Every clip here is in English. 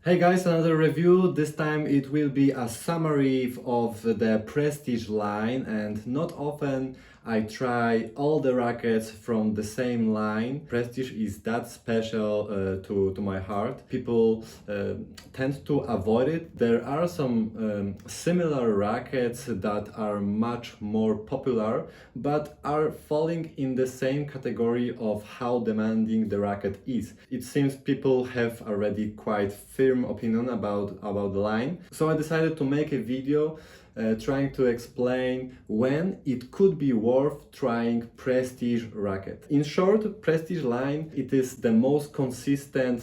Hey guys, another review. This time it will be a summary of the Prestige line, and not often I try all the rackets from the same line. Prestige is that special to my heart. People tend to avoid it. There are some similar rackets that are much more popular, but are falling in the same category of how demanding the racket is. It seems people have already quite firm opinion about the line. So I decided to make a video trying to explain when it could be worth trying Prestige racket. In short, Prestige line, it is the most consistent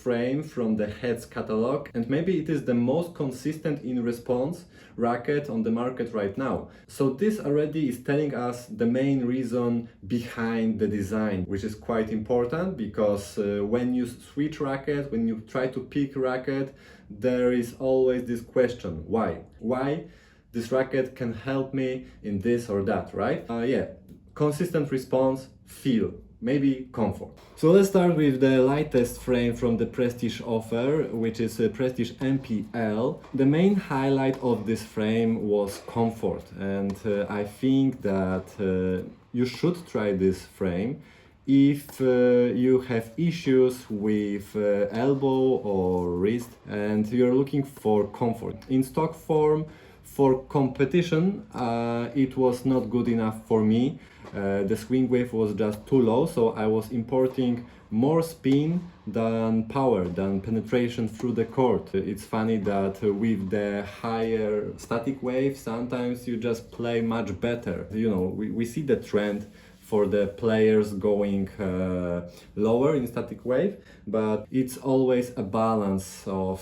frame from the Heads catalog, and maybe it is the most consistent in response racket on the market right now. So this already is telling us the main reason behind the design, which is quite important because when you switch racket, when you try to pick racket, there is always this question, why? Why this racket can help me in this or that, right? Yeah, consistent response, feel, maybe comfort. So let's start with the lightest frame from the Prestige offer, which is a Prestige MPL. The main highlight of this frame was comfort, and I think that you should try this frame if you have issues with elbow or wrist and you're looking for comfort. In stock form, for competition, it was not good enough for me. The swing wave was just too low, so I was importing more spin than power, than penetration through the court. It's funny that with the higher static wave, sometimes you just play much better. You know, we see the trend for the players going lower in static wave, but it's always a balance of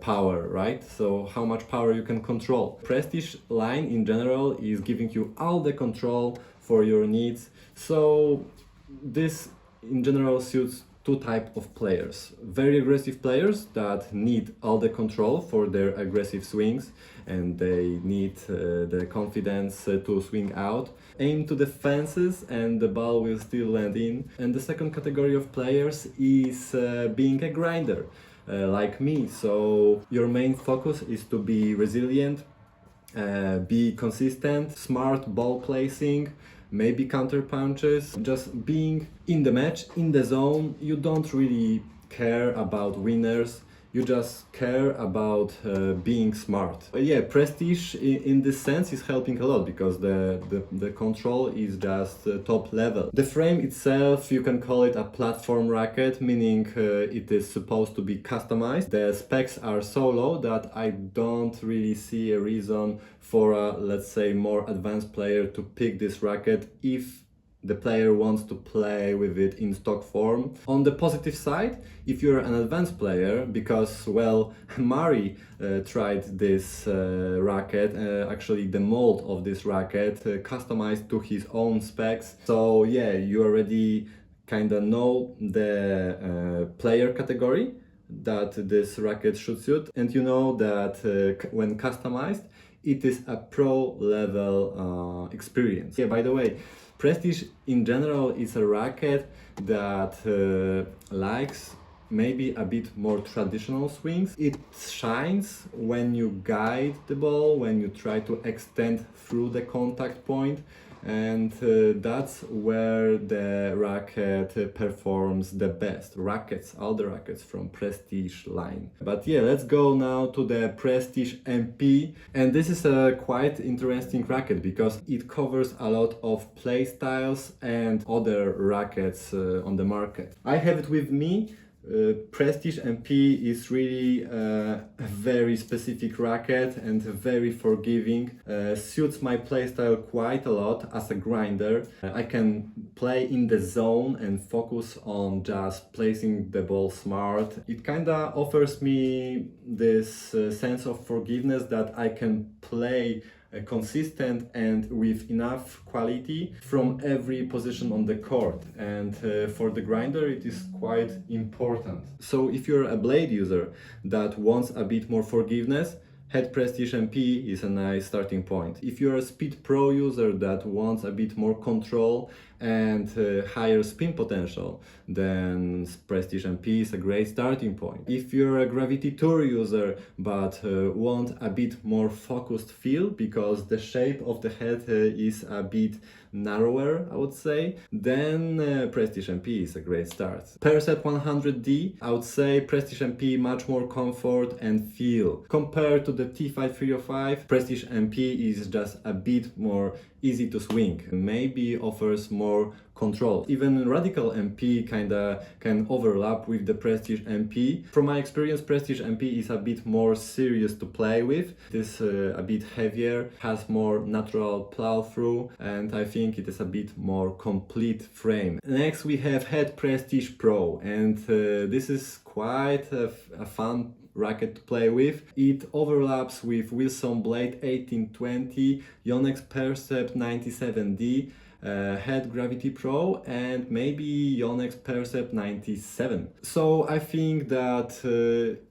power, right? So how much power you can control. Prestige line in general is giving you all the control for your needs. So this in general suits two types of players. Very aggressive players that need all the control for their aggressive swings, and they need the confidence to swing out. Aim to the fences and the ball will still land in. And the second category of players is being a grinder, like me. So your main focus is to be resilient, be consistent, smart ball placing, maybe counter punches, just being in the match, in the zone. You don't really care about winners, you just care about being smart. Yeah, Prestige in this sense is helping a lot because the control is just top level. The frame itself, you can call it a platform racket, meaning it is supposed to be customized. The specs are so low that I don't really see a reason for a, let's say, more advanced player to pick this racket if the player wants to play with it in stock form. On the positive side, if you're an advanced player, because, well, Mari tried this racket, actually the mold of this racket, customized to his own specs. So yeah, you already kinda know the player category that this racket should suit, and you know that when customized, it is a pro level experience. Yeah, by the way, Prestige in general is a racket that likes maybe a bit more traditional swings. It shines when you guide the ball, when you try to extend through the contact point, and that's where the racket performs the best. Rackets, all the rackets from Prestige line. But yeah, let's go now to the Prestige MP, and this is a quite interesting racket because it covers a lot of play styles and other rackets on the market. I have it with me. Prestige MP is really a very specific racket and very forgiving. Suits my playstyle quite a lot as a grinder. I can play in the zone and focus on just placing the ball smart. It kinda offers me this sense of forgiveness that I can play consistent and with enough quality from every position on the court, and for the grinder it is quite important. So if you're a blade user that wants a bit more forgiveness, Head Prestige MP is a nice starting point. If you're a Speed Pro user that wants a bit more control and higher spin potential, then Prestige MP is a great starting point. If you're a Gravity Tour user but want a bit more focused feel because the shape of the head is a bit narrower, I would say, then Prestige MP is a great start. Percept 100D, I would say Prestige MP much more comfort and feel. Compared to the T5305, Prestige MP is just a bit more easy to swing, maybe offers more control. Even Radical MP kinda can overlap with the Prestige MP. From my experience, Prestige MP is a bit more serious to play with. It is a bit heavier, has more natural plow through, and I think it is a bit more complete frame. Next we have Head Prestige Pro, and this is quite a fun racket to play with. It overlaps with Wilson Blade 1820, Yonex Percept 97D, Head Gravity Pro, and maybe Yonex Percept 97. So I think that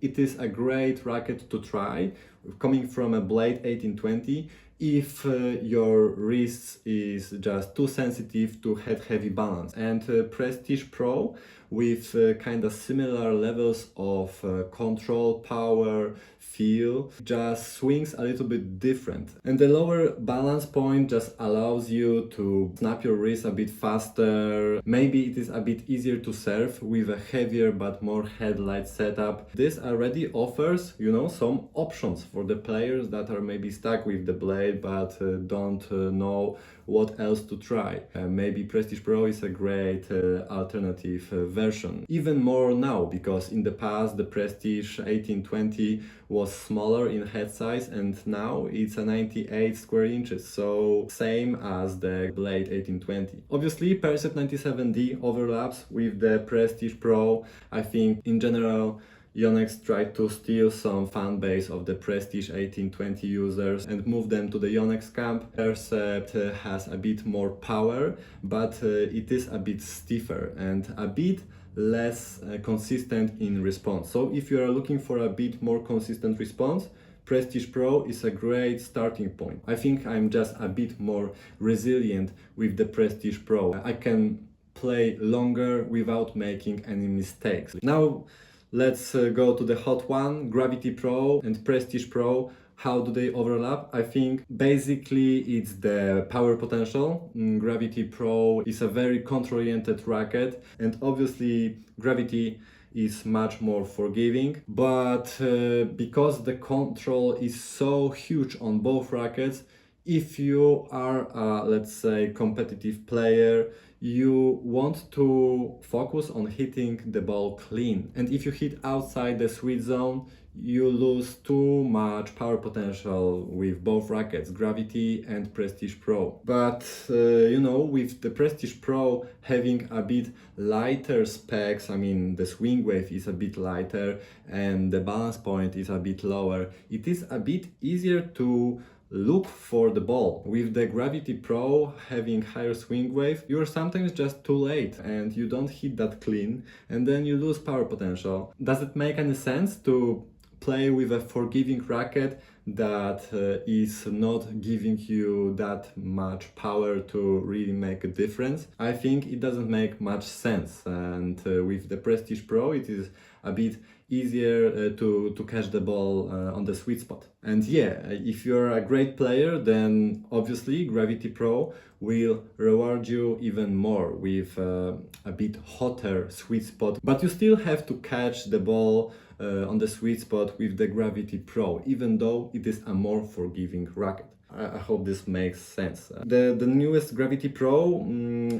it is a great racket to try, coming from a Blade 1820, if your wrist is just too sensitive to head heavy balance. And Prestige Pro with kind of similar levels of control, power, feel, just swings a little bit different. And the lower balance point just allows you to snap your wrist a bit faster. Maybe it is a bit easier to serve with a heavier but more headlight setup. This already offers, you know, some options for the players that are maybe stuck with the blade but don't know what else to try. Maybe Prestige Pro is a great alternative version. Even more now, because in the past the Prestige 1820 was smaller in head size and now it's a 98 square inches, so same as the Blade 1820. Obviously Percept 97D overlaps with the Prestige Pro. I think in general Yonex tried to steal some fan base of the Prestige 1820 users and move them to the Yonex camp. Percept has a bit more power, but it is a bit stiffer and a bit less consistent in response. So if you are looking for a bit more consistent response, Prestige Pro is a great starting point. I think I'm just a bit more resilient with the Prestige Pro. I can play longer without making any mistakes. Now let's go to the hot one, Gravity Pro and Prestige Pro. How do they overlap? I think basically it's the power potential. Gravity Pro is a very control-oriented racket, and obviously Gravity is much more forgiving, but because the control is so huge on both rackets, if you are a, let's say, competitive player, you want to focus on hitting the ball clean. And if you hit outside the sweet zone, you lose too much power potential with both rackets, Gravity and Prestige Pro. But you know, with the Prestige Pro having a bit lighter specs, I mean the swing wave is a bit lighter and the balance point is a bit lower, it is a bit easier to look for the ball. With the Gravity Pro having higher swing wave, you're sometimes just too late and you don't hit that clean and then you lose power potential. Does it make any sense to play with a forgiving racket that is not giving you that much power to really make a difference? I think it doesn't make much sense, and with the Prestige Pro it is a bit easier to catch the ball on the sweet spot. And yeah, if you're a great player, then obviously Gravity Pro will reward you even more with a bit hotter sweet spot, but you still have to catch the ball on the sweet spot with the Gravity Pro, even though it is a more forgiving racket. I hope this makes sense. The newest Gravity Pro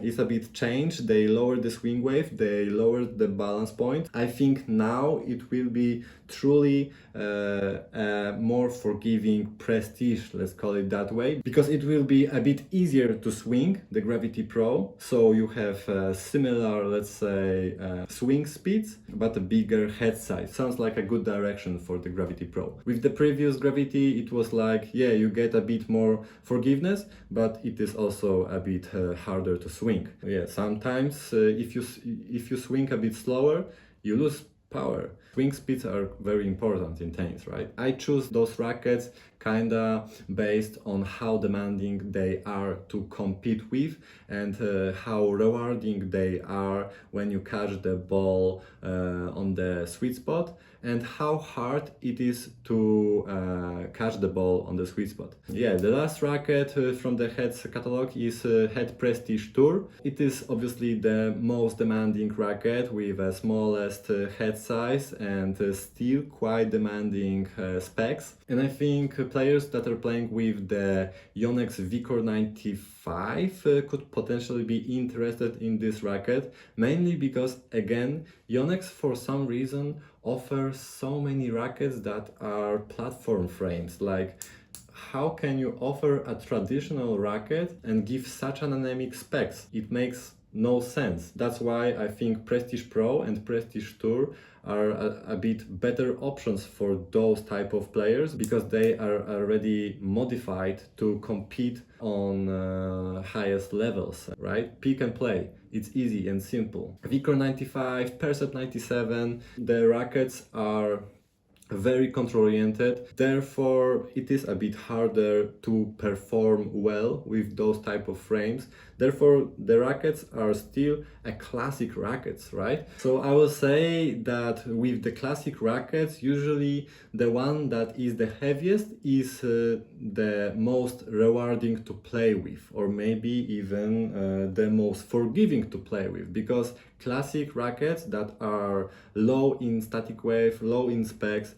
is a bit changed. They lowered the swing wave, they lowered the balance point. I think now it will be truly a more forgiving Prestige, let's call it that way, because it will be a bit easier to swing the Gravity Pro. So you have similar, let's say, swing speeds, but a bigger head size. Sounds like a good direction for the Gravity Pro. With the previous Gravity, it was like, yeah, you get a bit more forgiveness, but it is also a bit harder to swing. Yeah, sometimes if you swing a bit slower, you lose power. Swing speeds are very important in tennis, right? I choose those rackets kinda based on how demanding they are to compete with and how rewarding they are when you catch the ball on the sweet spot and how hard it is to catch the ball on the sweet spot. Yeah, the last racket from the Head's catalog is Head Prestige Tour. It is obviously the most demanding racket with a smallest head size and still quite demanding specs. And I think players that are playing with the Yonex Vicor 95 could potentially be interested in this racket, mainly because, again, Yonex for some reason offers so many rackets that are platform frames. Like, how can you offer a traditional racket and give such an anemic specs? It makes no sense. That's why I think Prestige Pro and Prestige Tour are a bit better options for those type of players because they are already modified to compete on highest levels, right? Pick and play. It's easy and simple. Vicor 95, Percept 97, the rackets are very control oriented, therefore it is a bit harder to perform well with those type of frames. Therefore the rackets are still a classic rackets, right? So I will say that with the classic rackets, usually the one that is the heaviest is the most rewarding to play with, or maybe even the most forgiving to play with, because classic rackets that are low in static wave, low in specs,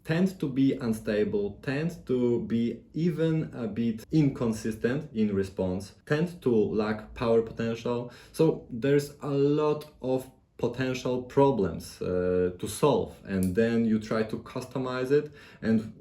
tend to be unstable, tend to be even a bit inconsistent in response, tend to lack power potential. So there's a lot of potential problems to solve, and then you try to customize it, and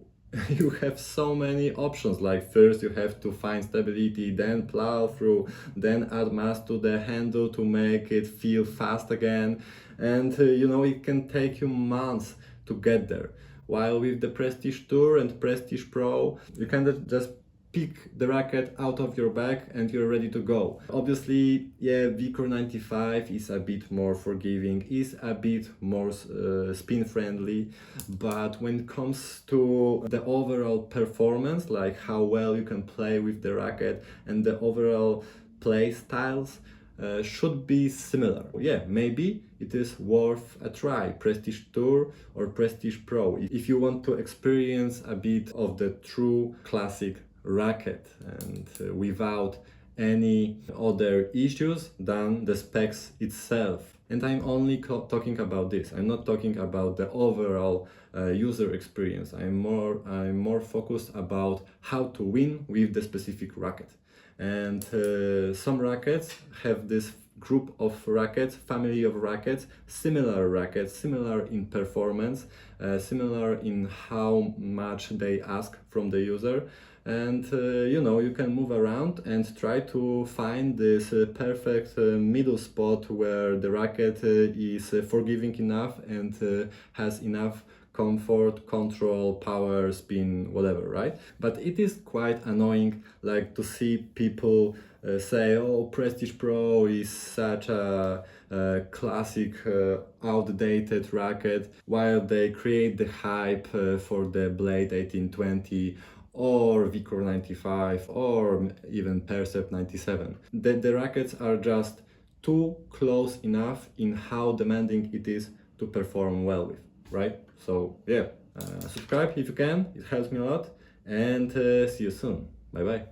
you have so many options. Like, first you have to find stability, then plow through, then add mass to the handle to make it feel fast again, and it can take you months to get there. While with the Prestige Tour and Prestige Pro, you can just pick the racket out of your bag and you're ready to go. Obviously, yeah, Vicor 95 is a bit more forgiving, is a bit more spin friendly, but when it comes to the overall performance, like how well you can play with the racket and the overall play styles, should be similar. Yeah, maybe it is worth a try, Prestige Tour or Prestige Pro, if you want to experience a bit of the true classic racket and without any other issues than the specs itself. And I'm only talking about this. I'm not talking about the overall user experience. I'm more focused about how to win with the specific racket. And some rackets have this group of rackets, family of rackets, similar in performance, similar in how much they ask from the user. And you can move around and try to find this perfect middle spot where the racket is forgiving enough and has enough comfort, control, power, spin, whatever, right? But it is quite annoying, like, to see people say, oh, Prestige Pro is such a classic, outdated racket, while they create the hype for the Blade 1820 or Vicor 95 or even Percept 97. The rackets are just too close enough in how demanding it is to perform well with, right? So yeah, subscribe if you can, it helps me a lot, and see you soon. Bye bye.